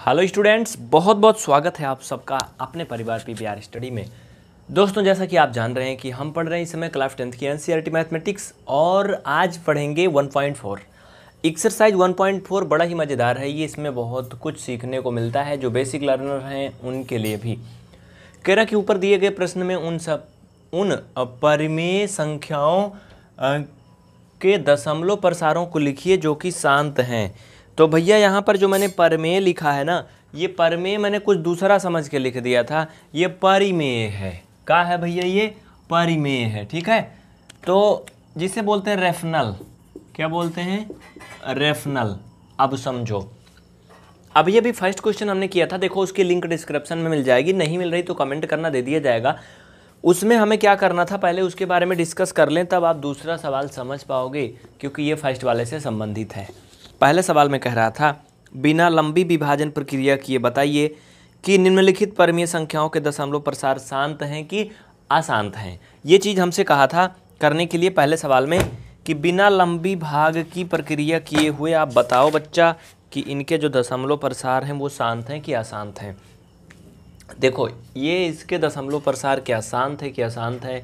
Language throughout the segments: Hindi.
हेलो स्टूडेंट्स, बहुत बहुत स्वागत है आप सबका अपने परिवार पीवीआर स्टडी में। दोस्तों, जैसा कि आप जान रहे हैं कि हम पढ़ रहे हैं इस समय क्लास 10th की एनसीईआरटी मैथमेटिक्स और आज पढ़ेंगे 1.4 एक्सरसाइज 1.4। बड़ा ही मज़ेदार है ये, इसमें बहुत कुछ सीखने को मिलता है जो बेसिक लर्नर हैं उनके लिए भी। कह रहा कि ऊपर दिए गए प्रश्न में उन परिमेय संख्याओं के दशमलव प्रसारों को लिखिए जो कि शांत हैं। तो भैया यहाँ पर जो मैंने परिमेय लिखा है ना, ये परिमेय मैंने कुछ दूसरा समझ के लिख दिया था, ये परिमेय है। क्या है भैया? ये परिमेय है, ठीक है। तो जिसे बोलते हैं रेफनल, क्या बोलते हैं? रेफनल। अब समझो, अब ये भी फर्स्ट क्वेश्चन हमने किया था, देखो उसकी लिंक डिस्क्रिप्शन में मिल जाएगी, नहीं मिल रही तो कमेंट करना, दे दिया जाएगा। उसमें हमें क्या करना था, पहले उसके बारे में डिस्कस कर लें, तब आप दूसरा सवाल समझ पाओगे, क्योंकि ये फर्स्ट वाले से संबंधित है। पहले सवाल में कह रहा था, बिना लंबी विभाजन प्रक्रिया किए बताइए कि निम्नलिखित परिमेय संख्याओं के दशमलव प्रसार शांत हैं कि अशांत हैं। ये चीज़ हमसे कहा था करने के लिए पहले सवाल में कि बिना लंबी भाग की प्रक्रिया किए हुए आप बताओ बच्चा कि इनके जो दशमलव प्रसार हैं वो शांत हैं कि अशांत हैं। देखो, ये इसके दशमलव प्रसार क्या शांत है कि अशांत है,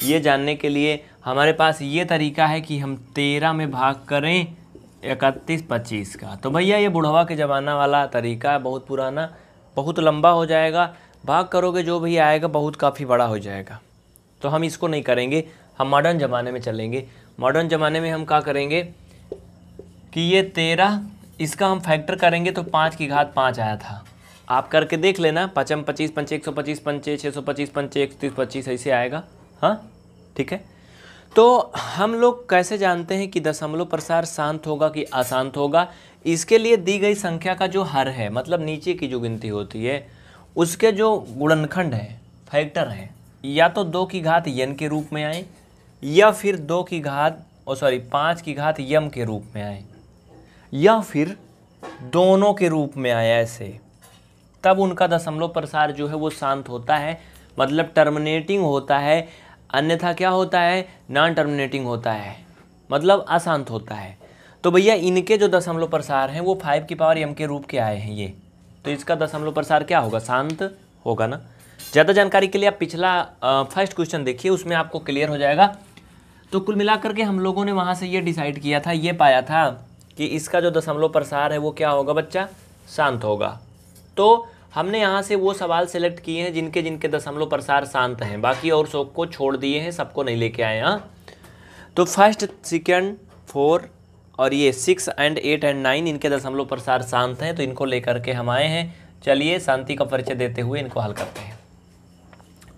ये जानने के लिए हमारे पास ये तरीका है कि हम 13 में भाग करें 31 25 का। तो भैया ये बुढ़वा के ज़माना वाला तरीका है, बहुत पुराना, बहुत लंबा हो जाएगा। भाग करोगे जो भी आएगा बहुत काफ़ी बड़ा हो जाएगा, तो हम इसको नहीं करेंगे, हम मॉडर्न ज़माने में चलेंगे। मॉडर्न ज़माने में हम क्या करेंगे कि ये 13 इसका हम फैक्टर करेंगे तो 5 की घात 5 आया था। आप करके देख लेना, 5 25 5 125 5 625 5 31 25 ऐसे आएगा। हाँ, ठीक है। तो हम लोग कैसे जानते हैं कि दशमलव प्रसार शांत होगा कि अशांत होगा? इसके लिए दी गई संख्या का जो हर है, मतलब नीचे की जो गिनती होती है, उसके जो गुणनखंड है, फैक्टर है, या तो 2 की घात n के रूप में आए, या फिर 5 की घात m के रूप में आए, या फिर दोनों के रूप में आए ऐसे, तब उनका दशमलव प्रसार जो है वो शांत होता है, मतलब टर्मिनेटिंग होता है। अन्यथा क्या होता है? नॉन टर्मिनेटिंग होता है, मतलब अशांत होता है। तो भैया इनके जो दशमलव प्रसार हैं वो 5 की पावर m के रूप के आए हैं ये, तो इसका दशमलव प्रसार क्या होगा? शांत होगा ना। ज़्यादा जानकारी के लिए आप पिछला फर्स्ट क्वेश्चन देखिए, उसमें आपको क्लियर हो जाएगा। तो कुल मिलाकर के हम लोगों ने वहाँ से ये डिसाइड किया था, ये पाया था कि इसका जो दशमलव प्रसार है वो क्या होगा बच्चा? शांत होगा। तो हमने यहाँ से वो सवाल सेलेक्ट किए हैं जिनके जिनके दशमलव प्रसार शांत हैं, बाकी और सबको छोड़ दिए हैं, सबको नहीं लेके आए। हाँ, तो फर्स्ट, सेकंड, 4 और ये 6 and 8 and 9 इनके दशमलव प्रसार शांत हैं, तो इनको लेकर के हम आए हैं। चलिए शांति का परिचय देते हुए इनको हल करते हैं।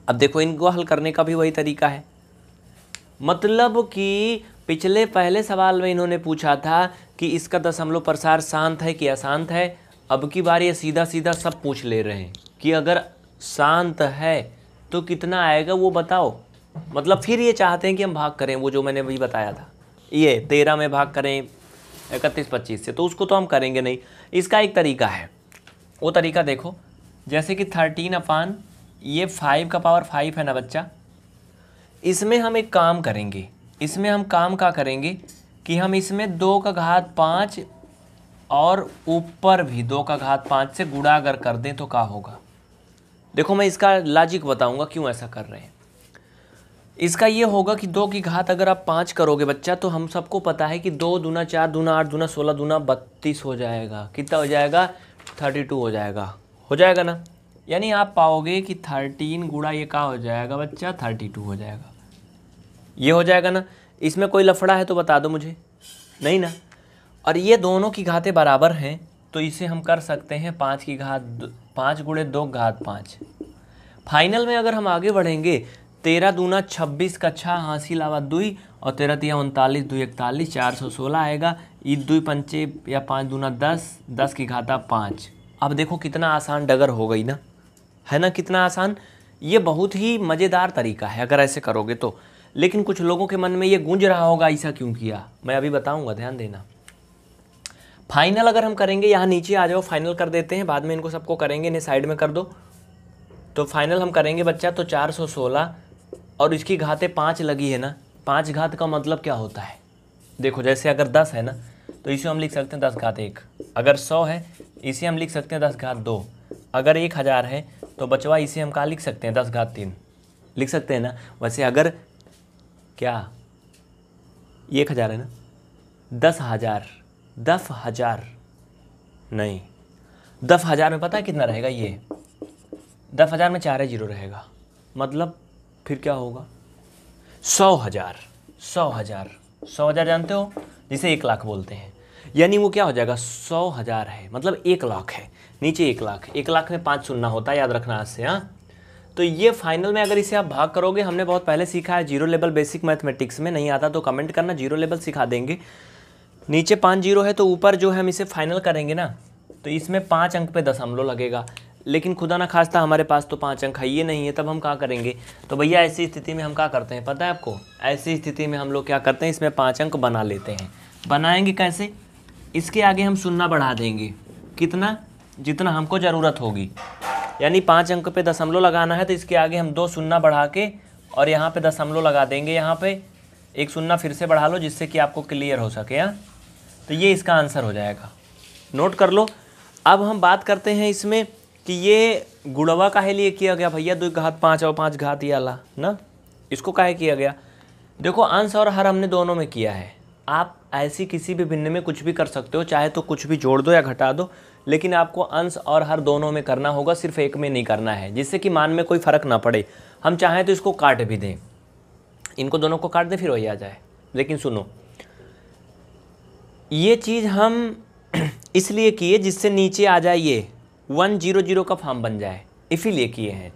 अब देखो, इनको हल करने का भी वही तरीका है, मतलब कि पहले सवाल में इन्होंने पूछा था कि इसका दशमलव प्रसार शांत है कि अशांत है। अब की बार ये सीधा सीधा सब पूछ ले रहे हैं कि अगर शांत है तो कितना आएगा वो बताओ। मतलब फिर ये चाहते हैं कि हम भाग करें, वो जो मैंने अभी बताया था, ये 13 में भाग करें 31 25 से, तो उसको तो हम करेंगे नहीं। इसका एक तरीका है, वो तरीका देखो, जैसे कि 13 अपान ये 5 का पावर 5 है ना बच्चा, इसमें हम एक काम करेंगे, इसमें हम काम क्या करेंगे कि हम इसमें 2 का घात 5 और ऊपर भी 2 का घात 5 से गुणा अगर कर दें तो क्या होगा? देखो, मैं इसका लॉजिक बताऊंगा क्यों ऐसा कर रहे हैं। इसका ये होगा कि 2 की घात अगर आप 5 करोगे बच्चा, तो हम सबको पता है कि 2 दूना 4 दूना 8 दूना 16 दूना 32 हो जाएगा। कितना हो जाएगा? 32 हो जाएगा। हो जाएगा ना? यानी आप पाओगे कि 13 गुणा ये क्या हो जाएगा बच्चा? 32 हो जाएगा। ये हो जाएगा ना? इसमें कोई लफड़ा है तो बता दो मुझे, नहीं ना? और ये दोनों की घातें बराबर हैं, तो इसे हम कर सकते हैं 5 की घात 5 गुणे 2 घात 5। फाइनल में अगर हम आगे बढ़ेंगे, 13 दूना 26 का 6 हासिल आवा 2 और 13 तिया 39 2 41 416 आएगा। ई 2 पंचे या 5 दूना 10 10 की घाता 5। अब देखो कितना आसान डगर हो गई ना, है ना? कितना आसान। ये बहुत ही मज़ेदार तरीका है अगर ऐसे करोगे तो। लेकिन कुछ लोगों के मन में ये गूंज रहा होगा ऐसा क्यों किया, मैं अभी बताऊँगा, ध्यान देना। फाइनल अगर हम करेंगे, यहाँ नीचे आ जाओ, फाइनल कर देते हैं, बाद में इनको सबको करेंगे, इन्हें साइड में कर दो। तो फाइनल हम करेंगे बच्चा, तो 416 और इसकी घातें 5 लगी है ना। 5 घात का मतलब क्या होता है? देखो, जैसे अगर 10 है ना, तो इसे हम लिख सकते हैं 10 घात 1। अगर 100 है इसे हम लिख सकते हैं 10 घात 2। अगर 1000 है तो बचवा इसे हम क्या लिख सकते हैं 10 घात 3 लिख सकते हैं ना। वैसे अगर क्या 1000 है ना, 10,000 नहीं, 10,000 में पता है कितना रहेगा, ये 10,000 में 4 जीरो रहेगा, मतलब फिर क्या होगा 100,000 जानते हो, जिसे 1 लाख बोलते हैं। यानी वो क्या हो जाएगा 100,000 है, मतलब 1 लाख है, नीचे 1 लाख, 1 लाख में 5 शून्य होता है, याद रखना आज से। हाँ, तो ये फाइनल में अगर इसे आप भाग करोगे, हमने बहुत पहले सीखा है, जीरो लेवल बेसिक मैथमेटिक्स में, नहीं आता तो कमेंट करना, जीरो लेवल सिखा देंगे। नीचे 5 जीरो है तो ऊपर जो है हम इसे फाइनल करेंगे ना, तो इसमें 5 अंक पे दशमलव लगेगा, लेकिन खुदा ना खास्ता हमारे पास तो 5 अंक है ये नहीं है, तब हम क्या करेंगे। तो भैया ऐसी स्थिति में हम क्या करते हैं पता है आपको, ऐसी स्थिति में हम लोग क्या करते हैं, इसमें 5 अंक बना लेते हैं। बनाएंगे कैसे, इसके आगे हम शून्य बढ़ा देंगे, कितना, जितना हमको ज़रूरत होगी। यानी 5 अंक पे दशमलव लगाना है तो इसके आगे हम 2 शून्य बढ़ा के और यहाँ पे दशमलव लगा देंगे, यहाँ पे एक शून्य फिर से बढ़ा लो जिससे कि आपको क्लियर हो सके। हाँ, तो ये इसका आंसर हो जाएगा, नोट कर लो। अब हम बात करते हैं इसमें कि ये गुणवा काहे लिए किया गया भैया, 2 घात 5 और 5 घात ये वाला ना, इसको काहे किया गया। देखो अंश और हर हमने दोनों में किया है, आप ऐसी किसी भी भिन्न में कुछ भी कर सकते हो, चाहे तो कुछ भी जोड़ दो या घटा दो, लेकिन आपको अंश और हर दोनों में करना होगा, सिर्फ एक में नहीं करना है, जिससे कि मान में कोई फ़र्क ना पड़े। हम चाहें तो इसको काट भी दें, इनको दोनों को काट दें फिर वही आ जाए। लेकिन सुनो, ये चीज़ हम इसलिए किए जिससे नीचे आ जाए ये 100 का फॉर्म बन जाए, इसीलिए किए हैं।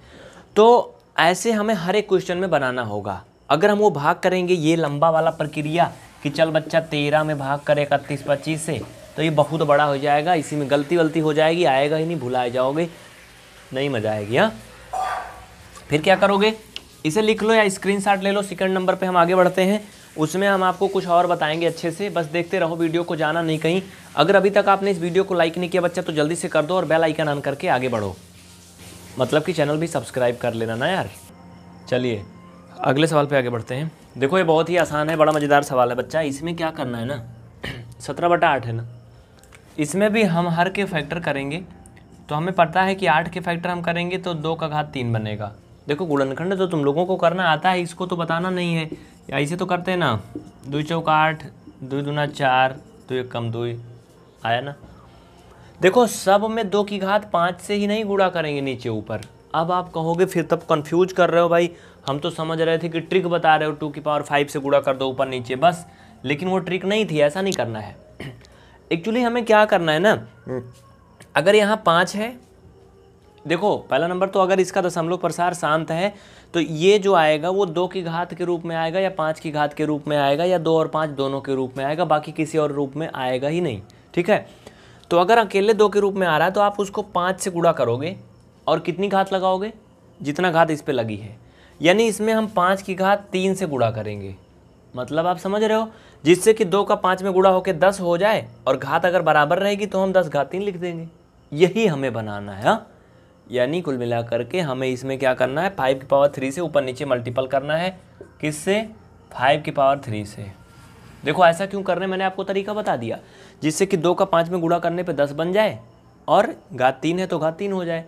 तो ऐसे हमें हर एक क्वेश्चन में बनाना होगा। अगर हम वो भाग करेंगे ये लंबा वाला प्रक्रिया कि चल बच्चा 13 में भाग करे 31-25 से, तो ये बहुत बड़ा हो जाएगा, इसी में गलती हो जाएगी, आएगा ही नहीं, भुला जाओगे, नहीं मजा आएगी। हाँ, फिर क्या करोगे, इसे लिख लो या स्क्रीनशॉट ले लो। सेकंड नंबर पे हम आगे बढ़ते हैं, उसमें हम आपको कुछ और बताएंगे अच्छे से, बस देखते रहो वीडियो को, जाना नहीं कहीं। अगर अभी तक आपने इस वीडियो को लाइक नहीं किया बच्चा तो जल्दी से कर दो और बेल आइकन ऑन करके आगे बढ़ो, मतलब कि चैनल भी सब्सक्राइब कर लेना ना यार। चलिए अगले सवाल पे आगे बढ़ते हैं। देखो ये बहुत ही आसान है, बड़ा मज़ेदार सवाल है बच्चा। इसमें क्या करना है ना, 17/8 है ना, इसमें भी हम हर के फैक्टर करेंगे, तो हमें पता है कि 8 के फैक्टर हम करेंगे तो 2 का घात 3 बनेगा। देखो गुणनखंड तो तुम लोगों को करना आता है, इसको तो बताना नहीं है, या इसे तो करते हैं ना, 2 चौका 8, 2 दूना 4, 2 एक कम 2 आया ना। देखो सब में 2 की घात 5 से ही नहीं गुणा करेंगे नीचे ऊपर। अब आप कहोगे फिर तब कंफ्यूज कर रहे हो भाई, हम तो समझ रहे थे कि ट्रिक बता रहे हो 2 की पावर 5 से गुणा कर दो ऊपर नीचे बस, लेकिन वो ट्रिक नहीं थी, ऐसा नहीं करना है। एक्चुअली हमें क्या करना है ना, अगर यहाँ 5 है, देखो पहला नंबर तो अगर इसका दशमलव प्रसार शांत है तो ये जो आएगा वो 2 की घात के रूप में आएगा या 5 की घात के रूप में आएगा या 2 और 5 दोनों के रूप में आएगा, बाकी किसी और रूप में आएगा ही नहीं। ठीक है, तो अगर अकेले 2 के रूप में आ रहा है तो आप उसको 5 से गुणा करोगे और कितनी घात लगाओगे, जितना घात इस पर लगी है, यानी इसमें हम 5 की घात 3 से गुणा करेंगे। मतलब आप समझ रहे हो, जिससे कि 2 का 5 में गुणा होकर 10 हो जाए और घात अगर बराबर रहेगी तो हम 10 घात 3 लिख देंगे। यही हमें बनाना है। हाँ, यानी कुल मिलाकर के हमें इसमें क्या करना है, 5 की पावर 3 से ऊपर नीचे मल्टीपल करना है, किससे, 5 की पावर 3 से। देखो ऐसा क्यों करने, मैंने आपको तरीका बता दिया, जिससे कि 2 का 5 में गुणा करने पे 10 बन जाए और घात 3 है तो घात 3 हो जाए।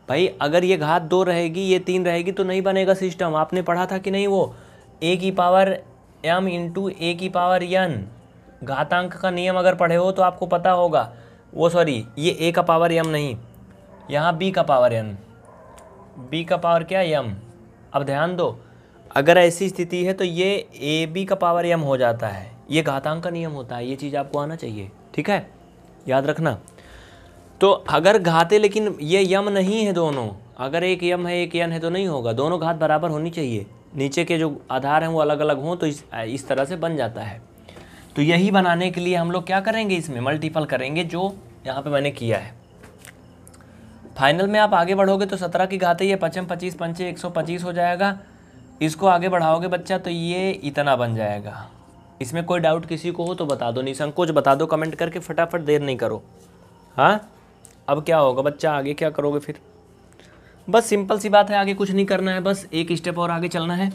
भाई अगर ये घात 2 रहेगी ये 3 रहेगी तो नहीं बनेगा सिस्टम। आपने पढ़ा था कि नहीं वो a की पावर m इंटू a की पावर n, घातांक का नियम अगर पढ़े हो तो आपको पता होगा। वो सॉरी, ये a का पावर m नहीं, यहाँ b का पावर n, b का पावर क्या m। अब ध्यान दो, अगर ऐसी स्थिति है तो ये ab का पावर m हो जाता है, ये घातांक का नियम होता है, ये चीज़ आपको आना चाहिए। ठीक है, याद रखना। तो अगर घाते, लेकिन ये यम नहीं है दोनों, अगर एक यम है एक यन है तो नहीं होगा, दोनों घात बराबर होनी चाहिए, नीचे के जो आधार हैं वो अलग अलग हों तो इस तरह से बन जाता है। तो यही बनाने के लिए हम लोग क्या करेंगे, इसमें मल्टीपल करेंगे, जो यहाँ पे मैंने किया है। फाइनल में आप आगे बढ़ोगे तो 17 की घाते ये 5 25 पंचे 125 हो जाएगा। इसको आगे बढ़ाओगे बच्चा तो ये इतना बन जाएगा। इसमें कोई डाउट किसी को हो तो बता दो, निसंकोच बता दो कमेंट करके, फटाफट देर नहीं करो। हाँ, अब क्या होगा बच्चा, आगे क्या करोगे फिर, बस सिंपल सी बात है, आगे कुछ नहीं करना है, बस एक स्टेप और आगे चलना है।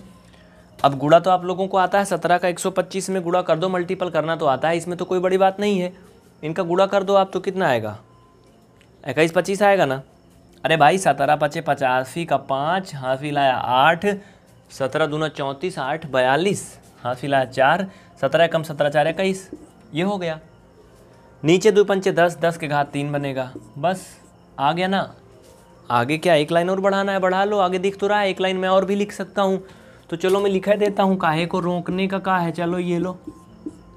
अब गुणा तो आप लोगों को आता है, 17 का 125 में गुणा कर दो, मल्टीपल करना तो आता है, इसमें तो कोई बड़ी बात नहीं है। इनका गुणा कर दो आप तो कितना आएगा, 21 25 आएगा ना। अरे भाई 17 पचे 85 का 5, हाफी लाया 8, 17 दूना 34, 8 42, हाफी लाया 4, 17 कम 17 4 21, ये हो गया। नीचे 2 पंचे 10, 10 के घात 3 बनेगा, बस आ गया ना। आगे क्या एक लाइन और बढ़ाना है, बढ़ा लो, आगे दिख तो रहा है, एक लाइन में और भी लिख सकता हूँ, तो चलो मैं लिखा देता हूँ। काहे को रोकने का का है, चलो ये लो,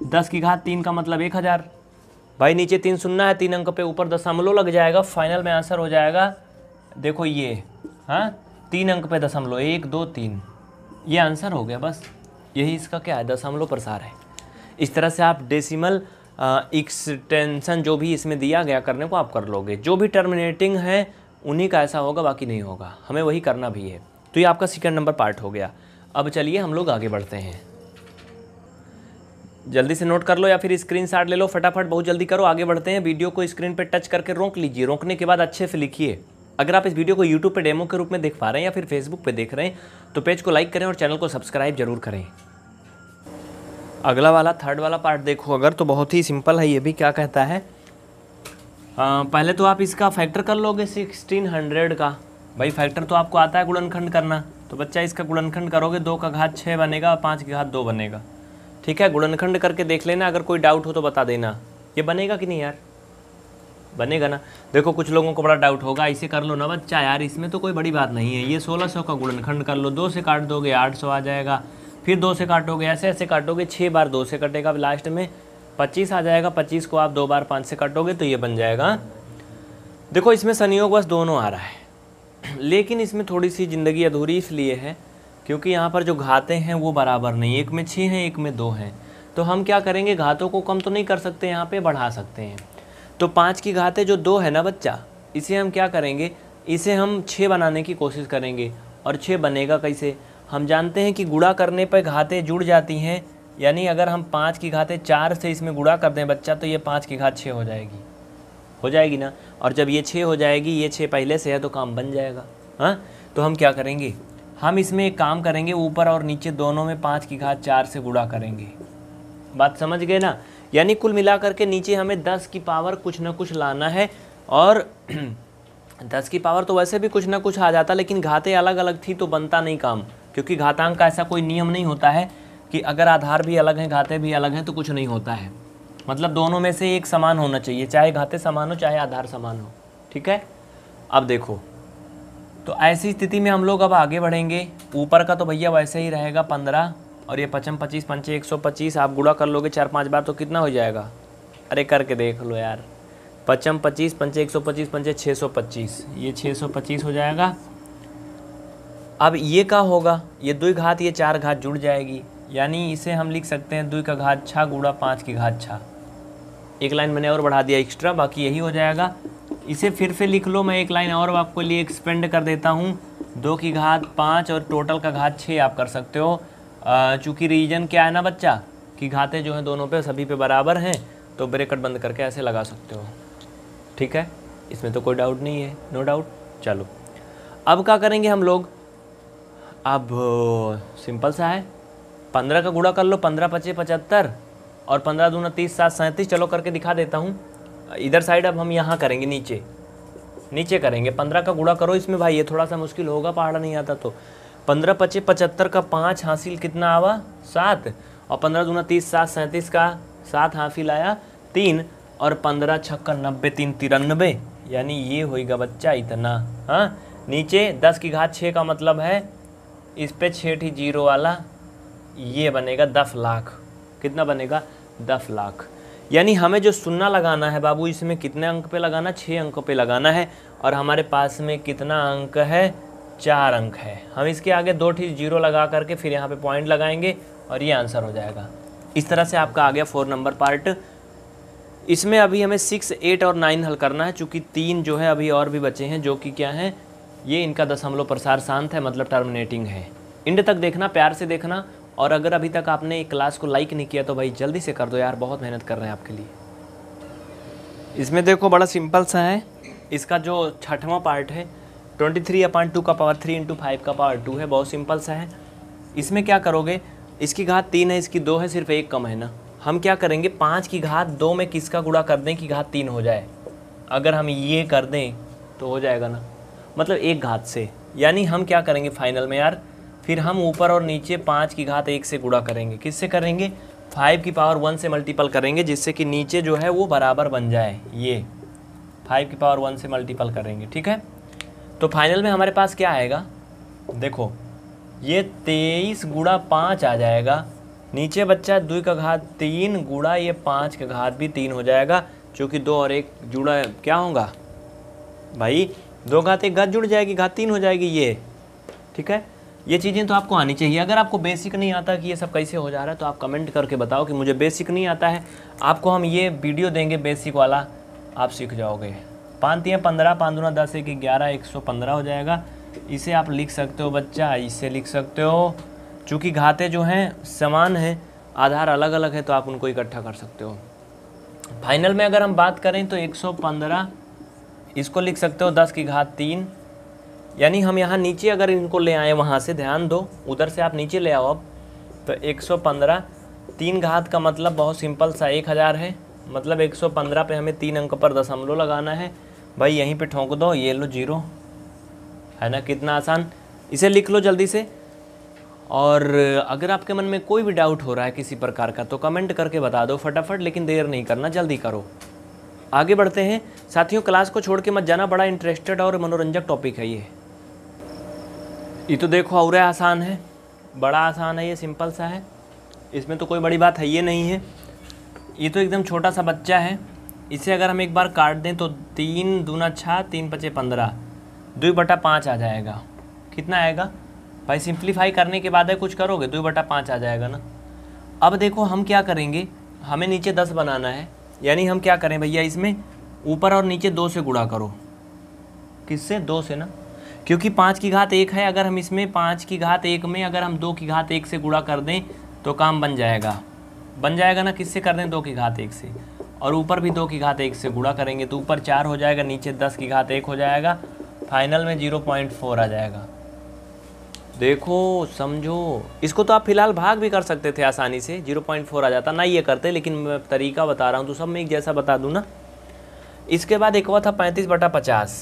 10 की घात 3 का मतलब 1000। भाई नीचे 3 सुनना है, 3 अंक पे ऊपर दशमलव लग जाएगा, फाइनल में आंसर हो जाएगा। देखो ये, हाँ 3 अंक पे दशमलव, 1 2 3, ये आंसर हो गया। बस यही इसका क्या है, दशमलव प्रसार है। इस तरह से आप डेसिमल एक्सटेंशन जो भी इसमें दिया गया करने को आप कर लोगे। जो भी टर्मिनेटिंग है उन्हीं का ऐसा होगा, बाकी नहीं होगा, हमें वही करना भी है। तो ये आपका सेकंड नंबर पार्ट हो गया। अब चलिए हम लोग आगे बढ़ते हैं। जल्दी से नोट कर लो या फिर स्क्रीनशॉट ले लो, फटाफट बहुत जल्दी करो, आगे बढ़ते हैं। वीडियो को स्क्रीन पे टच करके रोक लीजिए, रोकने के बाद अच्छे से लिखिए। अगर आप इस वीडियो को यूट्यूब पे डेमो के रूप में देख पा रहे हैं या फिर फेसबुक पे देख रहे हैं तो पेज को लाइक करें और चैनल को सब्सक्राइब जरूर करें। अगला वाला थर्ड वाला पार्ट देखो अगर, तो बहुत ही सिंपल है ये भी। क्या कहता है, पहले तो आप इसका फैक्टर कर लोगे 1600 का। भाई फैक्टर तो आपको आता है गुणनखंड करना, तो बच्चा इसका गुणनखंड करोगे, 2 का घात 6 बनेगा और 5 की घात 2 बनेगा। ठीक है, गुणनखंड करके देख लेना, अगर कोई डाउट हो तो बता देना। ये बनेगा कि नहीं यार, बनेगा ना। देखो कुछ लोगों को बड़ा डाउट होगा, इसे कर लो ना बच्चा यार, इसमें तो कोई बड़ी बात नहीं है। ये 1600 का गुणनखंड कर लो, 2 से काट दोगे 800 आ जाएगा, फिर 2 से काटोगे, ऐसे ऐसे काटोगे, 6 बार 2 से कटेगा, लास्ट में 25 आ जाएगा। 25 को आप 2 बार 5 से काटोगे तो ये बन जाएगा। देखो इसमें संयोग बस दोनों आ रहा है, लेकिन इसमें थोड़ी सी ज़िंदगी अधूरी इसलिए है क्योंकि यहाँ पर जो घातें हैं वो बराबर नहीं, एक में 6 हैं एक में 2 हैं। तो हम क्या करेंगे, घातों को कम तो नहीं कर सकते, यहाँ पे बढ़ा सकते हैं। तो 5 की घातें जो 2 है ना बच्चा, इसे हम क्या करेंगे, इसे हम 6 बनाने की कोशिश करेंगे। और 6 बनेगा कैसे, हम जानते हैं कि गुणा करने पर घातें जुड़ जाती हैं, यानी अगर हम 5 की घातें 4 से इसमें गुणा कर दें बच्चा, तो ये 5 की घात 6 हो जाएगी ना। और जब ये 6 हो जाएगी, ये 6 पहले से है तो काम बन जाएगा। हाँ, तो हम क्या करेंगे, हम इसमें एक काम करेंगे, ऊपर और नीचे दोनों में 5 की घात 4 से गुणा करेंगे। बात समझ गए ना। यानी कुल मिलाकर के नीचे हमें 10 की पावर कुछ ना कुछ लाना है। और 10 की पावर तो वैसे भी कुछ ना कुछ आ जाता, लेकिन घातें अलग अलग थी तो बनता नहीं काम, क्योंकि घातांक का ऐसा कोई नियम नहीं होता है कि अगर आधार भी अलग हैं घातें भी अलग हैं तो कुछ नहीं होता है। मतलब दोनों में से एक समान होना चाहिए, चाहे घातें समान हो चाहे आधार समान हो। ठीक है, अब देखो, तो ऐसी स्थिति में हम लोग अब आगे बढ़ेंगे। ऊपर का तो भैया वैसे ही रहेगा 15, और ये 55 25 पंचे 125, आप गुणा कर लोगे 4-5 बार तो कितना हो जाएगा। अरे करके देख लो यार, 55 25 पंचे 125 पंचे 625, ये 625 हो जाएगा। अब ये क्या होगा, ये 2 घात ये 4 घात जुड़ जाएगी, यानी इसे हम लिख सकते हैं 2 का घात 6 गुणा 5 की घात 6। एक लाइन मैंने और बढ़ा दिया एक्स्ट्रा, बाकी यही हो जाएगा। इसे फिर से लिख लो, मैं एक लाइन और आपको लिए एक्सपेंड कर देता हूँ, 2 की घात 5 और टोटल का घात 6 आप कर सकते हो। चूँकि रीजन क्या है ना बच्चा, कि घातें जो हैं दोनों पे सभी पे बराबर हैं, तो ब्रैकेट बंद करके ऐसे लगा सकते हो। ठीक है, इसमें तो कोई डाउट नहीं है, नो डाउट। चलो अब क्या करेंगे हम लोग, अब सिंपल सा है, 15 का गुणा कर लो, 15 पचे 75 और 15 दूना 30 7 37। चलो करके दिखा देता हूँ इधर साइड। अब हम यहाँ करेंगे, नीचे करेंगे, 15 का गुणा करो इसमें भाई, ये थोड़ा सा मुश्किल होगा, पहाड़ा नहीं आता तो। 15 पचे 75 का 5 हासिल कितना आवा 7, और 15 दूना 30 7 37 का 7 हासिल आया 3, और 15 छक्का 90 3 93, यानी ये होएगा बच्चा इतना। हाँ, नीचे 10 की घात 6 का मतलब है इस पे 6 ठी जीरो वाला, ये बनेगा 10 लाख। कितना बनेगा, 10 लाख। यानी हमें जो शून्य लगाना है बाबू, इसमें कितने अंक पे लगाना, 6 अंक पे लगाना है, और हमारे पास में कितना अंक है, 4 अंक है। हम इसके आगे 2 ठी जीरो लगा करके फिर यहाँ पे पॉइंट लगाएंगे और ये आंसर हो जाएगा। इस तरह से आपका आ गया 4 नंबर पार्ट। इसमें अभी हमें 6 8 और 9 हल करना है, चूँकि 3 जो है अभी और भी बचे हैं, जो कि क्या हैं, ये इनका दशमलव प्रसार शांत है, मतलब टर्मिनेटिंग है। एंड तक देखना, प्यार से देखना, और अगर अभी तक आपने क्लास को लाइक नहीं किया तो भाई जल्दी से कर दो यार, बहुत मेहनत कर रहे हैं आपके लिए। इसमें देखो बड़ा सिंपल सा है, इसका जो 6वां पार्ट है 23/2 का पावर 3 × 5 का पावर 2 है, बहुत सिंपल सा है। इसमें क्या करोगे, इसकी घात 3 है, इसकी 2 है, सिर्फ एक कम है ना। हम क्या करेंगे, 5 की घात 2 में किसका गुणा कर दें कि घात 3 हो जाए। अगर हम ये कर दें तो हो जाएगा ना, मतलब 1 घात से। यानी हम क्या करेंगे फाइनल में यार, फिर हम ऊपर और नीचे 5 की घात 1 से गुणा करेंगे। किससे करेंगे? 5 की पावर 1 से मल्टीपल करेंगे, जिससे कि नीचे जो है वो बराबर बन जाए। ये 5 की पावर 1 से मल्टीपल करेंगे, ठीक है। तो फाइनल में हमारे पास क्या आएगा, देखो ये 23 गुणा 5 आ जाएगा, नीचे बच्चा 2 का घात 3 गुणा ये 5 का घात भी 3 हो जाएगा, चूँकि 2 और 1 जुड़ा क्या होगा भाई, 2 घात 1 घात जुड़ जाएगी, घात 3 हो जाएगी ये, ठीक है। ये चीज़ें तो आपको आनी चाहिए। अगर आपको बेसिक नहीं आता कि ये सब कैसे हो जा रहा है तो आप कमेंट करके बताओ कि मुझे बेसिक नहीं आता है, आपको हम ये वीडियो देंगे बेसिक वाला, आप सीख जाओगे। 5 3 15, 5 दूना 10 1 11, 115 हो जाएगा। इसे आप लिख सकते हो बच्चा, इसे लिख सकते हो। चूँकि घातें जो हैं समान हैं, आधार अलग अलग है, तो आप उनको इकट्ठा कर सकते हो। फाइनल में अगर हम बात करें तो 115, इसको लिख सकते हो 10 की घात 3। यानी हम यहाँ नीचे अगर इनको ले आए, वहाँ से ध्यान दो, उधर से आप नीचे ले आओ अब, तो 115 3 घात का मतलब बहुत सिंपल सा 1000 है। मतलब 115 पे हमें 3 अंक पर दशमलव लगाना है भाई, यहीं पे ठोंक दो, ये लो 0, है ना, कितना आसान। इसे लिख लो जल्दी से। और अगर आपके मन में कोई भी डाउट हो रहा है किसी प्रकार का तो कमेंट करके बता दो फटाफट, लेकिन देर नहीं करना, जल्दी करो। आगे बढ़ते हैं साथियों, क्लास को छोड़ के मत जाना, बड़ा इंटरेस्टेड और मनोरंजक टॉपिक है ये तो देखो और आसान है, बड़ा आसान है, ये सिंपल सा है, इसमें तो कोई बड़ी बात है ये नहीं है। ये तो एकदम छोटा सा बच्चा है। इसे अगर हम एक बार काट दें तो 3 दूना 6, 3 5 15, 2/5 आ जाएगा। कितना आएगा भाई, सिंप्लीफाई करने के बाद है कुछ करोगे 2/5 आ जाएगा ना। अब देखो हम क्या करेंगे, हमें नीचे 10 बनाना है, यानी हम क्या करें भैया, इसमें ऊपर और नीचे 2 से गुणा करो। किससे? 2 से ना, क्योंकि 5 की घात 1 है। अगर हम इसमें 5 की घात 1 में अगर हम 2 की घात 1 से गुणा कर दें तो काम बन जाएगा ना। किससे कर दें? 2 की घात 1 से, और ऊपर भी 2 की घात 1 से गुणा करेंगे तो ऊपर 4 हो जाएगा, नीचे 10 की घात 1 हो जाएगा, फाइनल में 0.4 आ जाएगा। देखो समझो, इसको तो आप फिलहाल भाग भी कर सकते थे आसानी से, 0.4 आ जाता ना, ये करते, लेकिन मैं तरीका बता रहा हूँ तो सब में एक जैसा बता दूँ ना। इसके बाद एक हुआ था 35/50,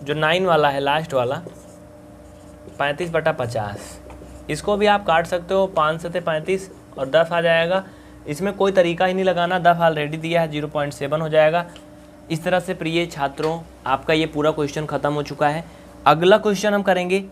जो 9 वाला है लास्ट वाला, 35/50। इसको भी आप काट सकते हो, 5 से 35 और 10 आ जाएगा। इसमें कोई तरीका ही नहीं लगाना, 10 ऑलरेडी दिया है, 0.7 हो जाएगा। इस तरह से प्रिय छात्रों, आपका ये पूरा क्वेश्चन ख़त्म हो चुका है। अगला क्वेश्चन हम करेंगे।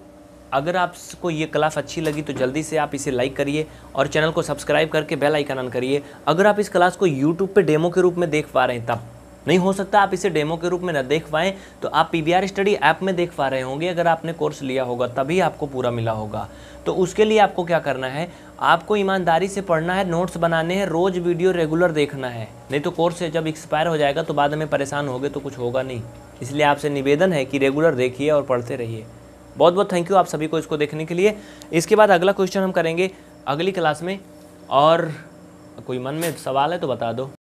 अगर आपको ये क्लास अच्छी लगी तो जल्दी से आप इसे लाइक करिए और चैनल को सब्सक्राइब करके बेल आइकन ऑन करिए। अगर आप इस क्लास को यूट्यूब पे डेमो के रूप में देख पा रहे हैं, तब नहीं हो सकता आप इसे डेमो के रूप में न देख पाएँ तो आप PVR स्टडी ऐप में देख पा रहे होंगे। अगर आपने कोर्स लिया होगा तभी आपको पूरा मिला होगा। तो उसके लिए आपको क्या करना है, आपको ईमानदारी से पढ़ना है, नोट्स बनाने हैं, रोज़ वीडियो रेगुलर देखना है, नहीं तो कोर्स से जब एक्सपायर हो जाएगा तो बाद में परेशान होगे तो कुछ होगा नहीं। इसलिए आपसे निवेदन है कि रेगुलर देखिए और पढ़ते रहिए। बहुत बहुत थैंक यू आप सभी को इसको देखने के लिए। इसके बाद अगला क्वेश्चन हम करेंगे अगली क्लास में, और कोई मन में सवाल है तो बता दो।